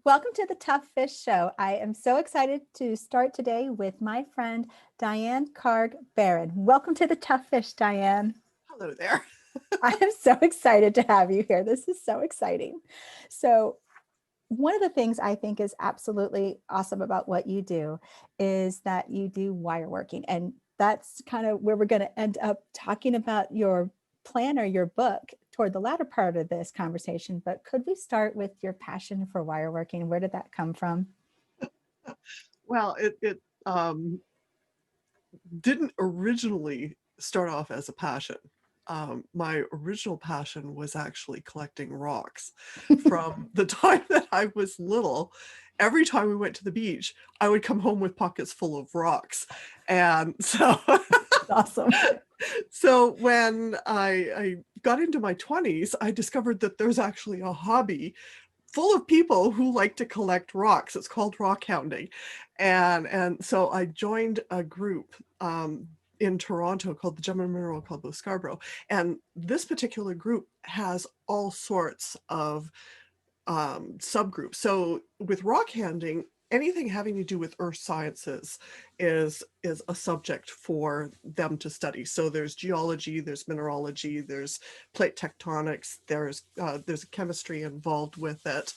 Welcome to the TufFish Show. I am so excited to start today with my friend Dianne Karg Baron. Welcome to the TufFish, Dianne. Hello there. I am so excited to have you here. This is so exciting. So, one of the things I think is absolutely awesome about what you do is that you do wire working. And that's kind of where we're going to end up talking about your planner, your book, toward the latter part of this conversation. But could we start with your passion for wire working? Where did that come from? Well, it didn't originally start off as a passion. My original passion was actually collecting rocks. From the time that I was little, every time we went to the beach, I would come home with pockets full of rocks. And so Awesome. so when I got into my 20s, I discovered that there's actually a hobby full of people who like to collect rocks. It's called rock hounding. And so I joined a group in Toronto called the Gem and Mineral Club of Scarborough. And this particular group has all sorts of subgroups. So with rock handing, anything having to do with earth sciences is a subject for them to study. So there's geology, there's mineralogy, there's plate tectonics, there's chemistry involved with it.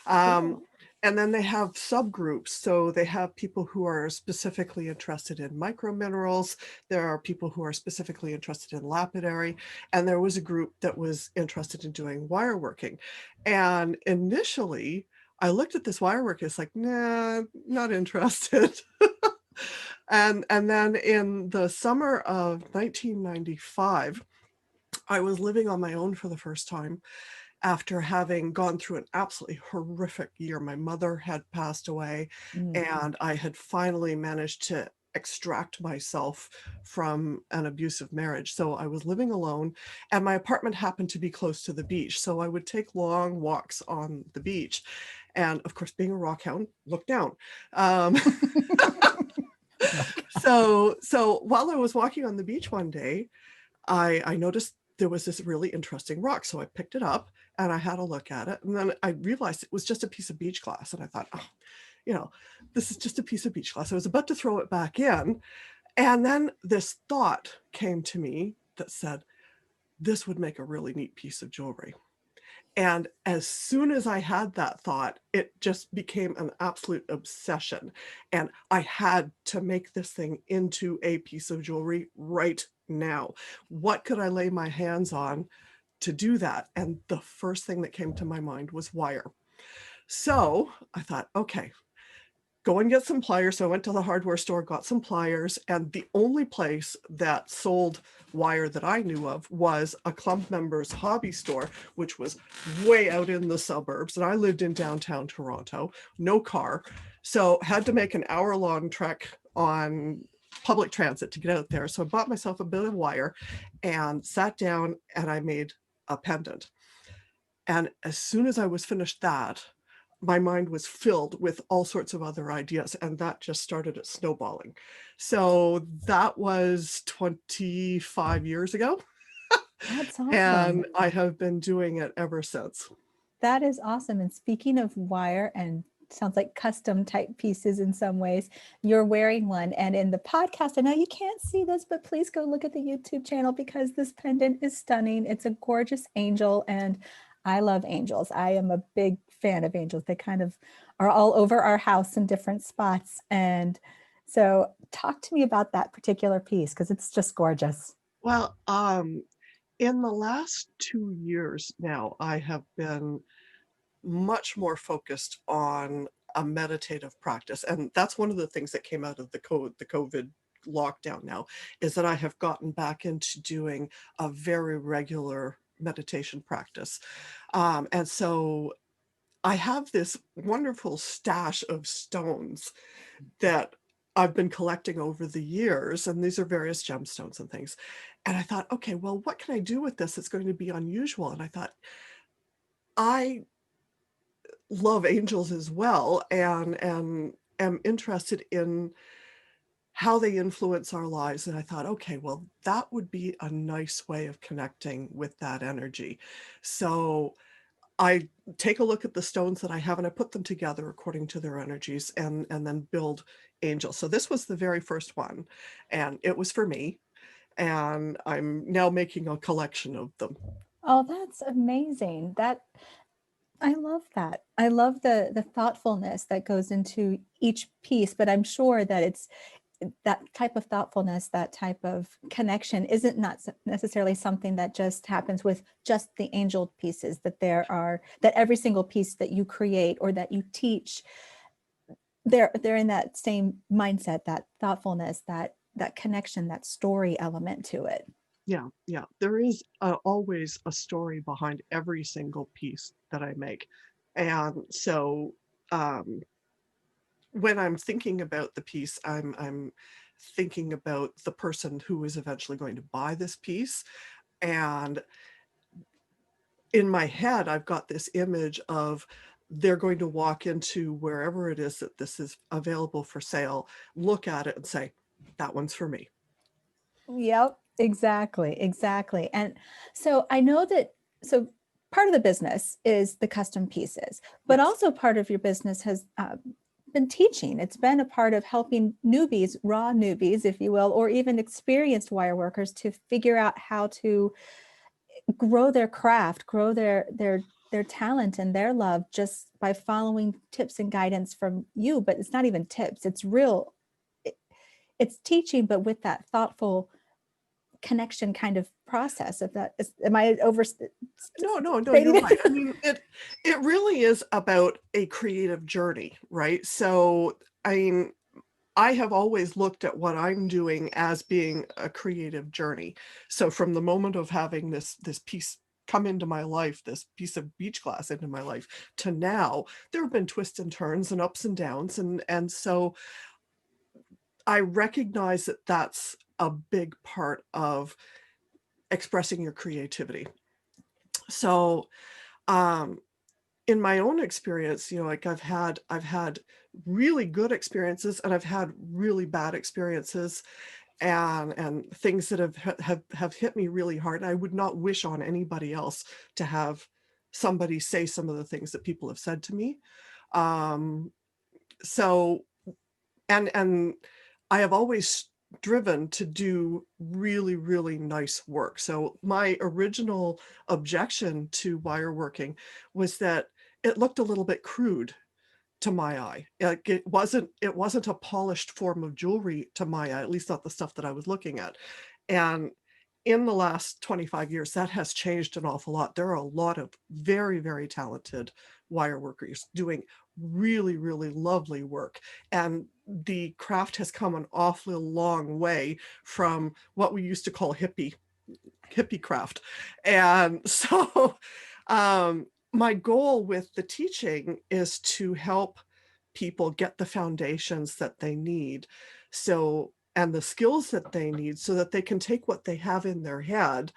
Um, Cool. and then they have subgroups. So they have people who are specifically interested in microminerals. There are people who are specifically interested in lapidary. And there was a group that was interested in doing wire working. And initially, I looked at this wire work, it's like, nah, not interested. And then in the summer of 1995, I was living on my own for the first time after having gone through an absolutely horrific year. My mother had passed away, Mm. and I had finally managed to extract myself from an abusive marriage. So I was living alone, and my apartment happened to be close to the beach. So I would take long walks on the beach. And of course, being a rock hound, look down. Um, Oh my God. so while I was walking on the beach one day, I noticed there was this really interesting rock. So I picked it up and I had a look at it. And then I realized it was just a piece of beach glass. And I thought, oh, you know, this is just a piece of beach glass. I was about to throw it back in. And then this thought came to me that said, this would make a really neat piece of jewelry. And as soon as I had that thought, it just became an absolute obsession. And I had to make this thing into a piece of jewelry right now. What could I lay my hands on to do that? And the first thing that came to my mind was wire. So I thought, okay, go and get some pliers. So I went to the hardware store, got some pliers, and the only place that sold wire that I knew of was a club member's hobby store, which was way out in the suburbs. And I lived in downtown Toronto, no car. So had to make an hour-long trek on public transit to get out there. So I bought myself a bit of wire and sat down and I made a pendant. And as soon as I was finished that, my mind was filled with all sorts of other ideas, and that just started it snowballing. So that was 25 years ago, That's awesome. and I have been doing it ever since. That is awesome. And speaking of wire and sounds like custom type pieces in some ways, you're wearing one. And in the podcast, I know you can't see this, but please go look at the YouTube channel because this pendant is stunning. It's a gorgeous angel. And I love angels. I am a big fan of angels. They kind of are all over our house in different spots. And so talk to me about that particular piece because it's just gorgeous. Well, in the last 2 years now, I have been much more focused on a meditative practice. And that's one of the things that came out of the COVID lockdown now, is that I have gotten back into doing a very regular meditation practice. And so I have this wonderful stash of stones that I've been collecting over the years, and these are various gemstones and things. And I thought, okay, well, what can I do with this that's going to be unusual? And I thought, I love angels as well, and am interested in how they influence our lives. And I thought, okay, well, that would be a nice way of connecting with that energy. So I take a look at the stones that I have and I put them together according to their energies and then build angels. So this was the very first one, and it was for me, and I'm now making a collection of them. Oh, that's amazing. That I love that. I love the thoughtfulness that goes into each piece, but I'm sure that it's that type of thoughtfulness, that type of connection isn't not necessarily something that just happens with just the angel pieces, that that every single piece that you create or that you teach, they're in that same mindset, that thoughtfulness, that connection, that story element to it. Yeah, yeah. There is always a story behind every single piece that I make. And so um, when I'm thinking about the piece, I'm thinking about the person who is eventually going to buy this piece. And in my head, I've got this image of they're going to walk into wherever it is that this is available for sale, look at it and say, that one's for me. Yep, exactly, exactly. And so I know that, so part of the business is the custom pieces, but Yes. also part of your business has been teaching. It's been a part of helping newbies, raw newbies, if you will, or even experienced wire workers to figure out how to grow their craft, grow their talent and their love just by following tips and guidance from you. But it's not even tips, it's real, it's teaching, but with that thoughtful connection kind of process. If that is, am I overstating No, you're right. I it? mean, it really is about a creative journey, right? So, I mean, I have always looked at what I'm doing as being a creative journey. So from the moment of having this piece come into my life, this piece of beach glass into my life, to now, there have been twists and turns and ups and downs, and so I recognize that that's a big part of expressing your creativity. So, um, in my own experience, like I've had really good experiences and I've had really bad experiences and things that have hit me really hard. I would not wish on anybody else to have somebody say some of the things that people have said to me. Um, so and I have always driven to do really, really nice work. So my original objection to wire working was that it looked a little bit crude to my eye. Like it wasn't a polished form of jewelry to my eye, at least not the stuff that I was looking at. And in the last 25 years, that has changed an awful lot. There are a lot of very, very talented wire workers doing really, really lovely work. And the craft has come an awfully long way from what we used to call hippie craft. And so my goal with the teaching is to help people get the foundations that they need, so and the skills that they need so that they can take what they have in their head,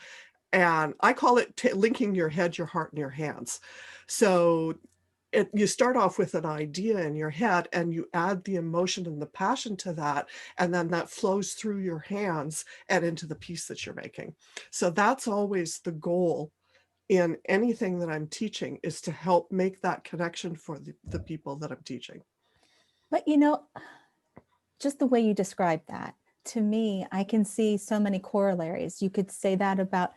and I call it linking your head, your heart, and your hands. So you start off with an idea in your head and you add the emotion and the passion to that, and then that flows through your hands and into the piece that you're making. So that's always the goal in anything that I'm teaching, is to help make that connection for the people that I'm teaching. But just the way you describe that, to me, I can see so many corollaries. You could say that about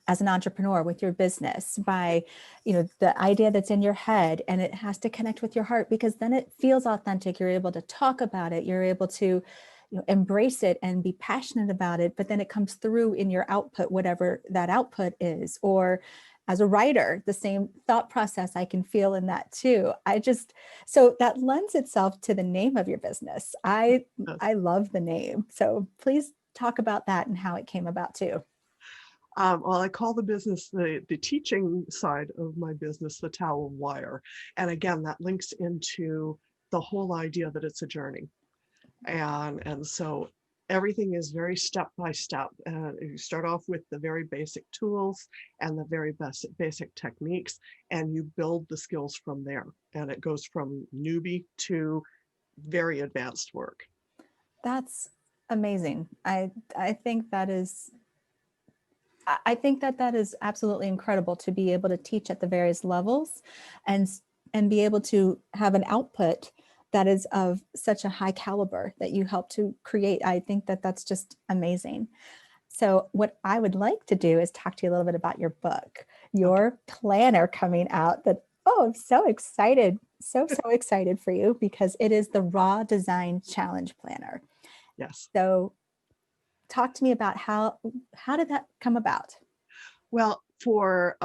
as an entrepreneur with your business, by the idea that's in your head, and it has to connect with your heart, because then it feels authentic. You're able to talk about it, you're able to embrace it and be passionate about it, but then it comes through in your output, whatever that output is. Or as a writer, the same thought process I can feel in that too. So that lends itself to the name of your business. I love the name, so please talk about that and how it came about too. Well, I call the business, the teaching side of my business, the Tao of Wire. And again, that links into the whole idea that it's a journey. And so everything is very step by step. You start off with the very basic tools and the very basic techniques, and you build the skills from there. And it goes from newbie to very advanced work. That's amazing. I think that is I think that that is absolutely incredible to be able to teach at the various levels and and be able to have an output that is of such a high caliber that you help to create. I think that that's just amazing. So what I would like to do is talk to you a little bit about your book, Okay. your planner coming out that, oh, I'm so excited. So excited for you because it is the Raw Design Challenge Planner. Yes. So talk to me about how did that come about? Well, for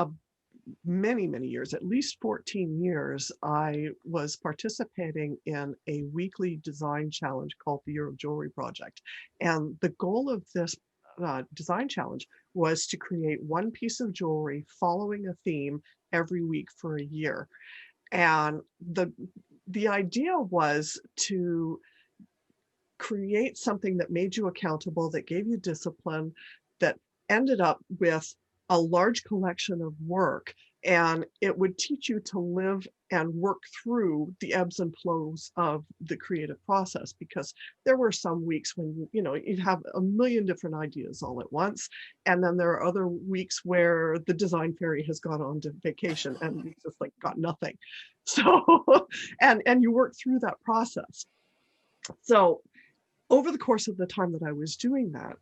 many, many years, at least 14 years, I was participating in a weekly design challenge called the Year of Jewelry Project. And the goal of this design challenge was to create one piece of jewelry following a theme every week for a year. And the idea was to create something that made you accountable, that gave you discipline, that ended up with a large collection of work. And it would teach you to live and work through the ebbs and flows of the creative process, because there were some weeks when you have a million different ideas all at once, and then there are other weeks where the design fairy has gone on to vacation and you just like got nothing. So and you work through that process. So over the course of the time that I was doing that,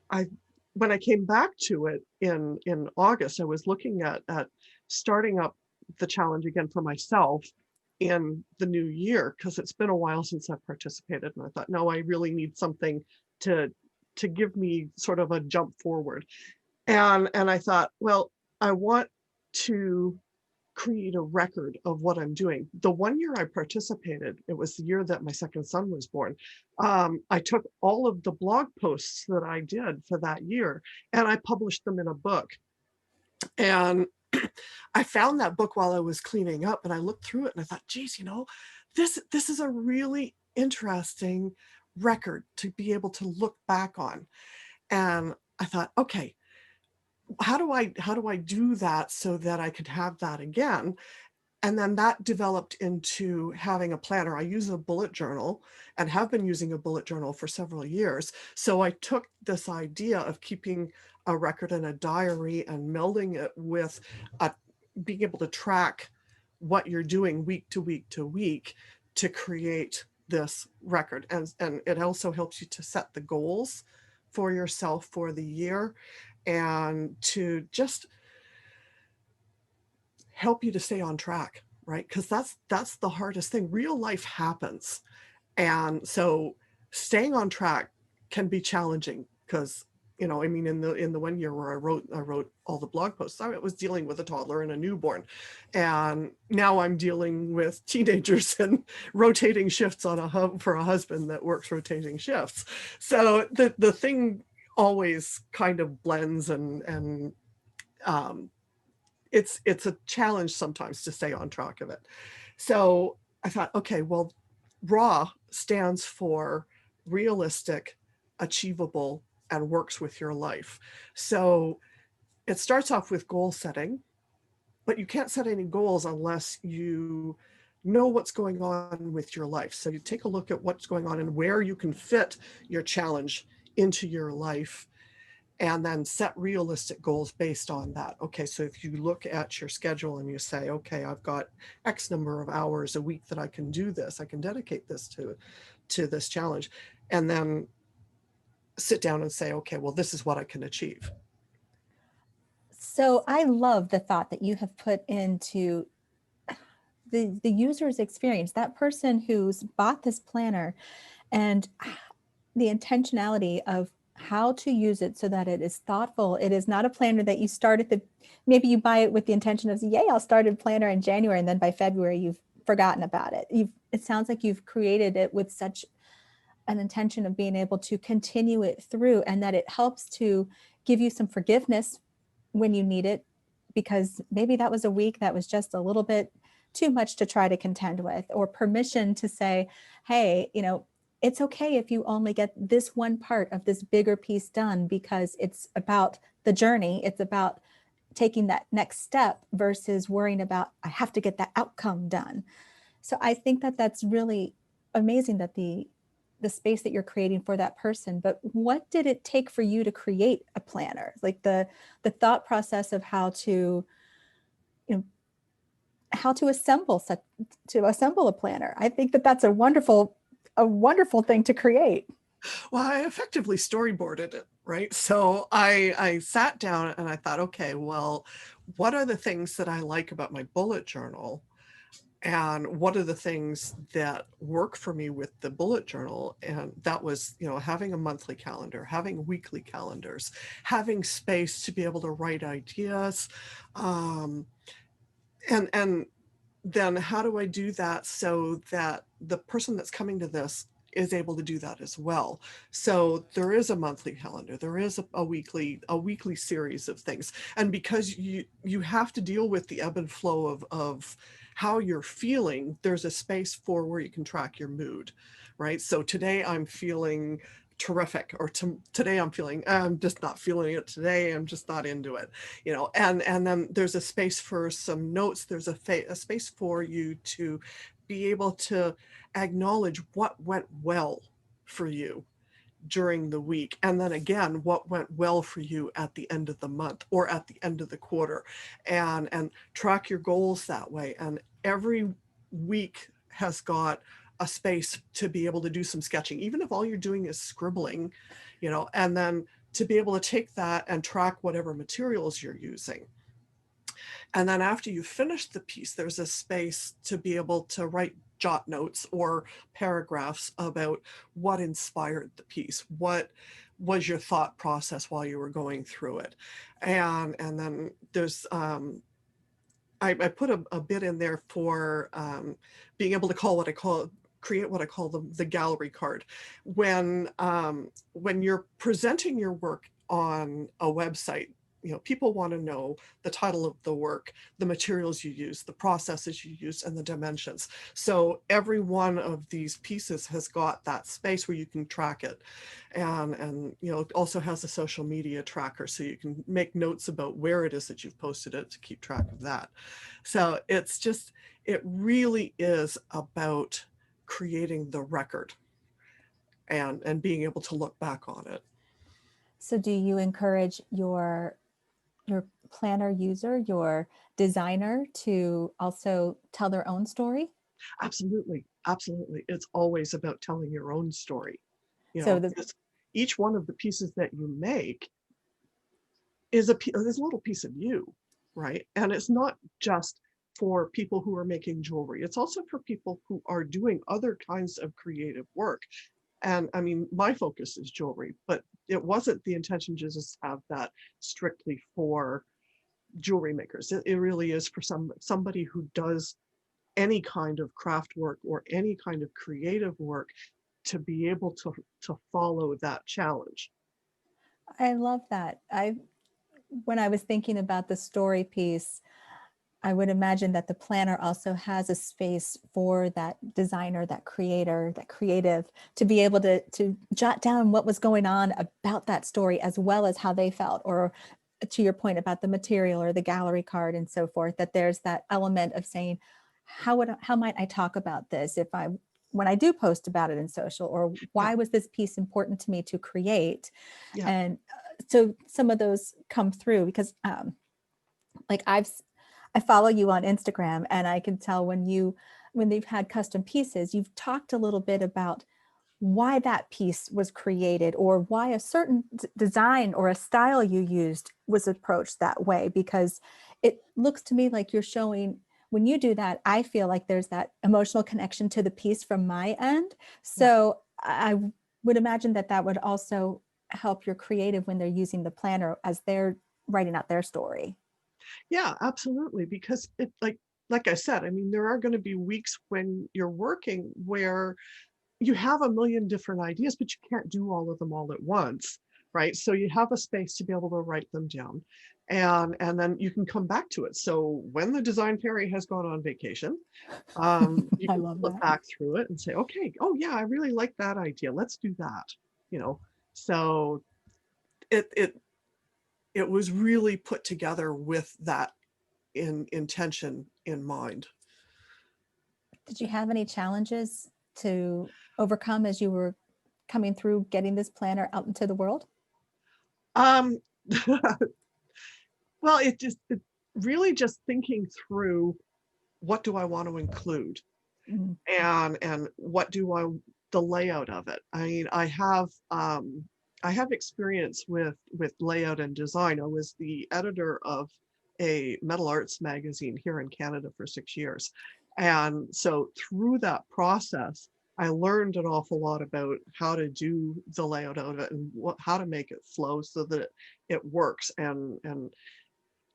I when I came back to it in August, I was looking at starting up the challenge again for myself in the new year, because it's been a while since I've participated, and I thought, no, I really need something to to give me sort of a jump forward. And I thought, well, I want to create a record of what I'm doing. The one year I participated, it was the year that my second son was born. I took all of the blog posts that I did for that year and I published them in a book. And I found that book while I was cleaning up, and I looked through it and I thought, geez, this is a really interesting record to be able to look back on. And I thought, okay, how do I do that so that I could have that again? And then that developed into having a planner. I use a bullet journal and have been using a bullet journal for several years. So I took this idea of keeping a record in a diary and melding it with a, being able to track what you're doing week to week to week to create this record. And it also helps you to set the goals for yourself for the year and to just help you to stay on track, right? Because that's the hardest thing. Real life happens, and so staying on track can be challenging because I mean, in the one year where I wrote all the blog posts, I was dealing with a toddler and a newborn, and now I'm dealing with teenagers and rotating shifts on a hub for a husband that works rotating shifts. So the thing always kind of blends, and um, it's a challenge sometimes to stay on track of it. So I thought, okay, well, RAW stands for realistic, achievable, and works with your life. So it starts off with goal setting, but you can't set any goals unless you know what's going on with your life. So you take a look at what's going on and where you can fit your challenge into your life, and then set realistic goals based on that. Okay, so if you look at your schedule and you say, okay, I've got X number of hours a week that I can do this, I can dedicate this to this challenge, and then sit down and say, okay, well, this is what I can achieve. So I love the thought that you have put into the user's experience, that person who's bought this planner and the intentionality of how to use it so that it is thoughtful. It is not a planner that you start at maybe you buy it with the intention of, yay, I'll start a planner in January, and then by February you've forgotten about it. It sounds like you've created it with such an intention of being able to continue it through, and that it helps to give you some forgiveness when you need it, because maybe that was a week that was just a little bit too much to try to contend with, or permission to say, hey, it's okay if you only get this one part of this bigger piece done, because it's about the journey. It's about taking that next step versus worrying about, I have to get that outcome done. So I think that that's really amazing that the the space that you're creating for that person, but what did it take for you to create a planner? Like the thought process of how to, how to assemble a planner. I think that that's a wonderful thing to create. Well, I effectively storyboarded it, right? So I sat down and I thought, okay, well, what are the things that I like about my bullet journal? And what are the things that work for me with the bullet journal? And that was, having a monthly calendar, having weekly calendars, having space to be able to write ideas. And then how do I do that so that the person that's coming to this is able to do that as well? So there is a monthly calendar, there is a weekly series of things. And because you have to deal with the ebb and flow of how you're feeling, there's a space for where you can track your mood, right? So today I'm feeling terrific, or today I'm just not feeling it today, I'm just not into it, and then there's a space for some notes, there's a space for you to be able to acknowledge what went well for you during the week, and then again what went well for you at the end of the month or at the end of the quarter, and track your goals that way. And every week has got a space to be able to do some sketching, even if all you're doing is scribbling, and then to be able to take that and track whatever materials you're using. And then after you finish the piece, there's a space to be able to write jot notes or paragraphs about what inspired the piece, what was your thought process while you were going through it. And then there's I put a bit in there for being able to create what I call the gallery card. When you're presenting your work on a website, people want to know the title of the work, the materials you use, the processes you use, and the dimensions. So every one of these pieces has got that space where you can track it. And it also has a social media tracker, so you can make notes about where it is that you've posted it to keep track of that. So it really is about creating the record and being able to look back on it. So do you encourage your planner user, your designer, to also tell their own story? Absolutely. Absolutely. It's always about telling your own story. So Because each one of the pieces that you make is a little piece of you, right? And it's not just for people who are making jewelry. It's also for people who are doing other kinds of creative work. And I mean, my focus is jewelry, but it wasn't the intention to just have that strictly for jewelry makers. It really is for somebody who does any kind of craft work or any kind of creative work, to be able to follow that challenge. I love that. When I was thinking about the story piece, I would imagine that the planner also has a space for that designer, that creator, that creative, to be able to jot down what was going on about that story, as well as how they felt, or to your point about the material or the gallery card and so forth, that there's that element of saying, how might I talk about this when I do post about it in social, or why Yeah. was this piece important to me to create? Yeah. And so some of those come through because like I follow you on Instagram, and I can tell when they've had custom pieces, you've talked a little bit about why that piece was created, or why a certain design or a style you used was approached that way, because it looks to me like you're showing, when you do that, I feel like there's that emotional connection to the piece from my end. Yeah. So I would imagine that that would also help your creative when they're using the planner as they're writing out their story. Yeah, absolutely. Because it like I said, I mean, there are going to be weeks when you're working where you have a million different ideas, but you can't do all of them all at once, right? So you have a space to be able to write them down, and then you can come back to it. So when the design fairy has gone on vacation, you I can love look that. back through it and say, okay, oh yeah, I really like that idea. Let's do that. You know, so it was really put together with that intention in mind. Did you have any challenges to overcome as you were coming through getting this planner out into the world? Um, well, it really just thinking through what do I want to include Mm. and what do I the layout of it. I mean, I have experience with layout and design. I was the editor of a metal arts magazine here in Canada for 6 years. And so through that process, I learned an awful lot about how to do the layout of it and how to make it flow so that it works. And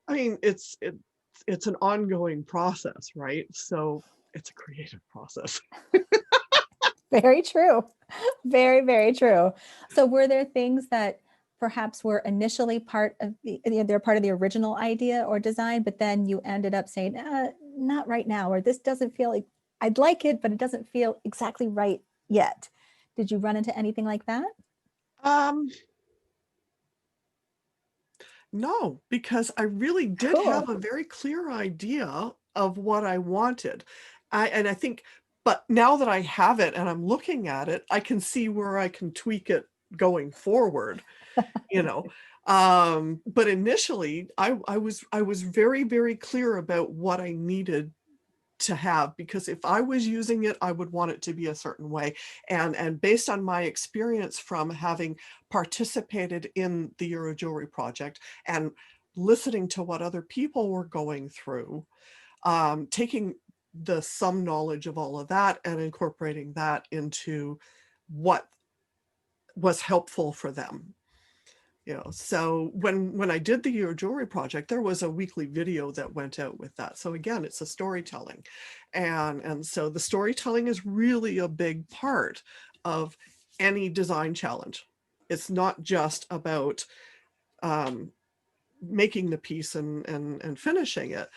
I mean, it's an ongoing process, right? So it's a creative process. Very true. Very, very true. So were there things that perhaps were initially part of they're part of the original idea or design, but then you ended up saying, not right now, or this doesn't feel like I'd like it, but it doesn't feel exactly right yet. Did you run into anything like that? Um, no, because I really did have Cool. a very clear idea of what I wanted. And I think, but now that I have it and I'm looking at it, I can see where I can tweak it going forward, you know. But initially I was very, very clear about what I needed to have, because if I was using it, I would want it to be a certain way. And based on my experience from having participated in the Euro Jewelry Project and listening to what other people were going through, taking some knowledge of all of that and incorporating that into what was helpful for them. So when I did the Your Jewelry Project, there was a weekly video that went out with that. So again, it's a storytelling. And so the storytelling is really a big part of any design challenge. It's not just about making the piece and finishing it.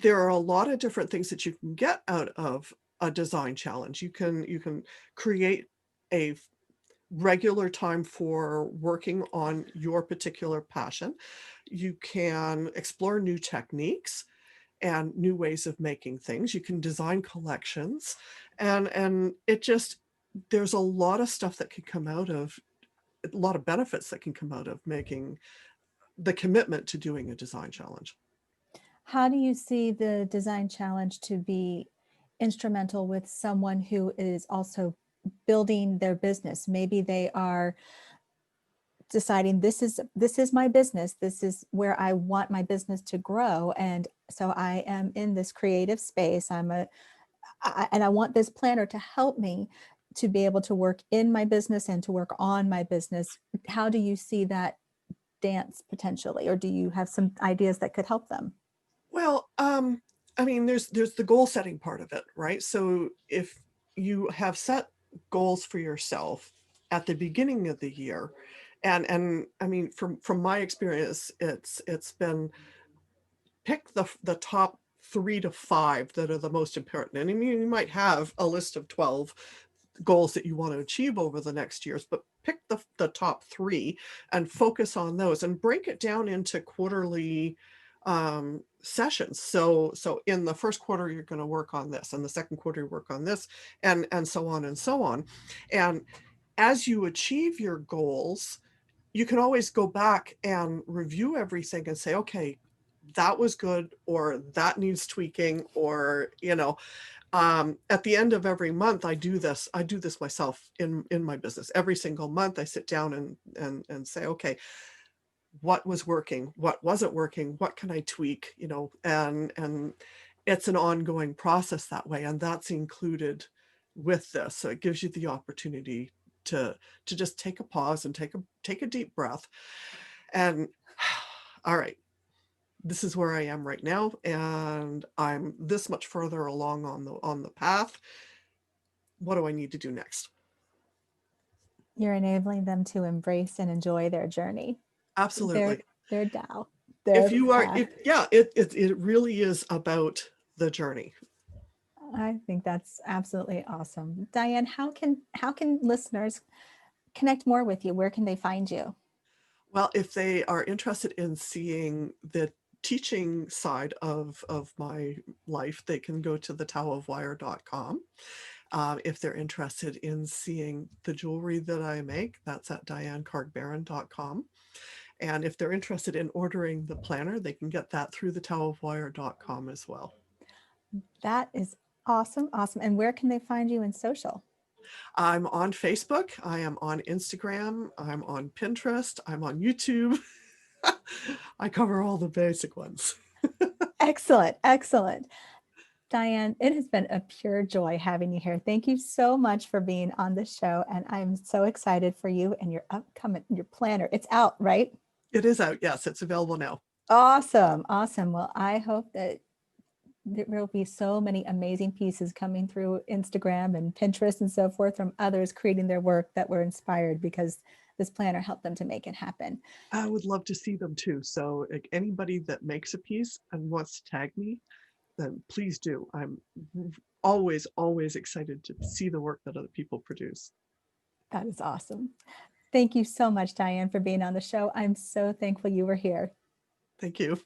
There are a lot of different things that you can get out of a design challenge. You can create a regular time for working on your particular passion. You can explore new techniques and new ways of making things. You can design collections, and it just, there's a lot of stuff that can come out of, a lot of benefits that can come out of making the commitment to doing a design challenge. How do you see the design challenge to be instrumental with someone who is also building their business? Maybe they are deciding this is my business, this is where I want my business to grow, and so I am in this creative space. And I want this planner to help me to be able to work in my business and to work on my business. How do you see that dance potentially, or do you have some ideas that could help them? Well, I mean, there's the goal setting part of it, right? So if you have set goals for yourself at the beginning of the year, and I mean, from my experience, it's been pick the top 3 to 5 that are the most important. And I mean, you might have a list of 12 goals that you want to achieve over the next years, but pick the top 3 and focus on those and break it down into quarterly sessions. So in the first quarter, you're going to work on this, and the second quarter, you work on this, and so on and so on. And as you achieve your goals, you can always go back and review everything and say, okay, that was good, or that needs tweaking, or at the end of every month, I do this myself in my business. Every single month I sit down and say, okay, what was working, what wasn't working, what can I tweak, and it's an ongoing process that way, and that's included with this. So it gives you the opportunity to just take a pause and take a deep breath and all right, this is where I am right now, and I'm this much further along on the path. What do I need to do next? You're enabling them to embrace and enjoy their journey, their Absolutely. their Tao, If their you are, path. if yeah, it really is about the journey. I think that's absolutely awesome. Dianne, how can listeners connect more with you? Where can they find you? Well, if they are interested in seeing the teaching side of my life, they can go to the taoofwire.com. If they're interested in seeing the jewelry that I make, that's at diannekargbaron.com. And if they're interested in ordering the planner, they can get that through the taoofwire.com as well. That is awesome. Awesome. And where can they find you in social? I'm on Facebook. I am on Instagram. I'm on Pinterest. I'm on YouTube. I cover all the basic ones. Excellent. Excellent. Dianne, it has been a pure joy having you here. Thank you so much for being on the show. And I'm so excited for you and your your planner. It's out, right? It is out. Yes, it's available now. Awesome. Awesome. Well, I hope that there will be so many amazing pieces coming through Instagram and Pinterest and so forth from others creating their work that were inspired because this planner helped them to make it happen. I would love to see them too. So like, anybody that makes a piece and wants to tag me, then please do. I'm always excited to see the work that other people produce. That is awesome. Thank you so much, Dianne, for being on the show. I'm so thankful you were here. Thank you.